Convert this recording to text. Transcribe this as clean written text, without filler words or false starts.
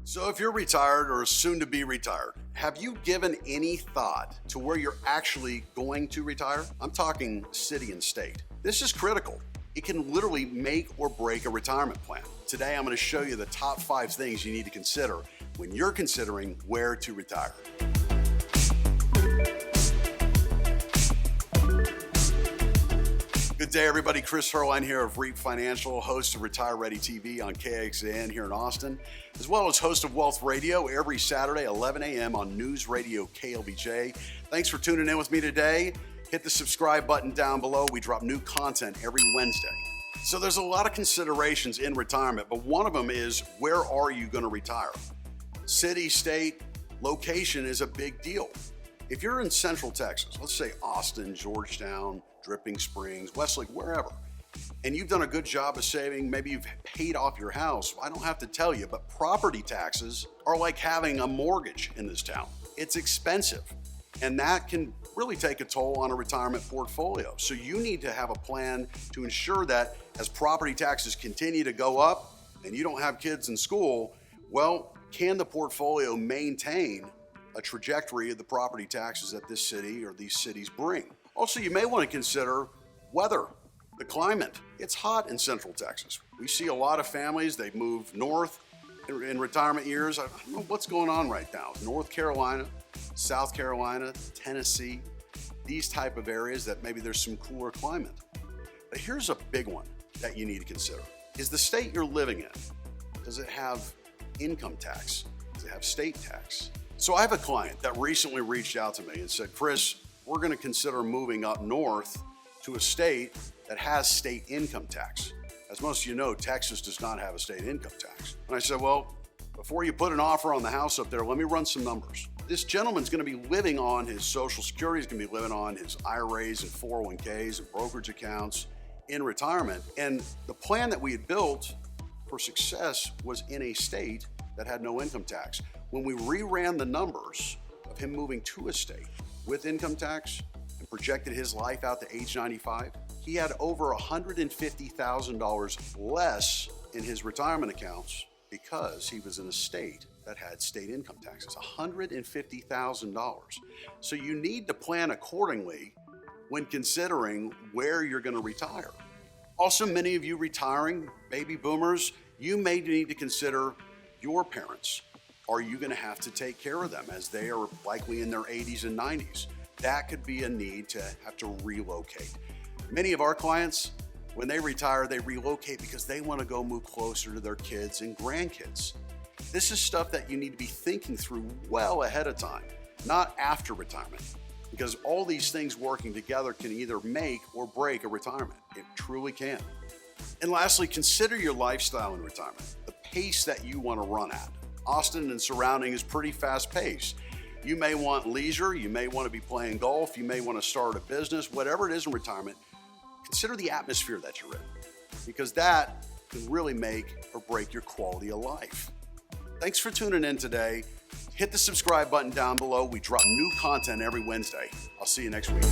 So if you're retired or soon to be retired, have you given any thought to where you're actually going to retire? I'm talking city and state. This is critical. It can literally make or break a retirement plan. Today, I'm going to show you the top 5 things you need to consider when you're considering where to retire. Good day, everybody. Chris Heerlein here of REAP Financial, host of Retire Ready TV on KXAN here in Austin, as well as host of Wealth Radio every Saturday, 11 a.m. on News Radio KLBJ. Thanks for tuning in with me today. Hit the subscribe button down below. We drop new content every Wednesday. So there's a lot of considerations in retirement, but one of them is, where are you going to retire? City, state, location is a big deal. If you're in Central Texas, let's say Austin, Georgetown, Dripping Springs, Westlake, wherever, and you've done a good job of saving, maybe you've paid off your house, I don't have to tell you, but property taxes are like having a mortgage in this town. It's expensive, and that can really take a toll on a retirement portfolio. So you need to have a plan to ensure that as property taxes continue to go up and you don't have kids in school, well, can the portfolio maintain a trajectory of the property taxes that this city or these cities bring? Also, you may want to consider weather, the climate. It's hot in Central Texas. We see a lot of families, they move north in retirement years. I don't know what's going on right now. North Carolina, South Carolina, Tennessee, these type of areas that maybe there's some cooler climate. But here's a big one that you need to consider. Is the state you're living in, does it have income tax? Does it have state tax? So I have a client that recently reached out to me and said, Chris, we're going to consider moving up north to a state that has state income tax. As most of you know, Texas does not have a state income tax. And I said, well, before you put an offer on the house up there, let me run some numbers. This gentleman's going to be living on his Social Security, he's going to be living on his IRAs and 401ks and brokerage accounts in retirement. And the plan that we had built for success was in a state that had no income tax. When we reran the numbers of him moving to a state with income tax and projected his life out to age 95, he had over $150,000 less in his retirement accounts because he was in a state that had state income taxes, $150,000. So you need to plan accordingly when considering where you're going to retire. Also, many of you retiring, baby boomers, you may need to consider your parents. Are you going to have to take care of them as they are likely in their 80s and 90s? That could be a need to have to relocate. Many of our clients, when they retire, they relocate because they want to go move closer to their kids and grandkids. This is stuff that you need to be thinking through well ahead of time, not after retirement, because all these things working together can either make or break a retirement. It truly can. And lastly, consider your lifestyle in retirement, the pace that you want to run at. Austin and surrounding is pretty fast paced. You may want leisure, you may want to be playing golf, you may want to start a business, whatever it is in retirement, consider the atmosphere that you're in, because that can really make or break your quality of life. Thanks for tuning in today. Hit the subscribe button down below. We drop new content every Wednesday. I'll see you next week.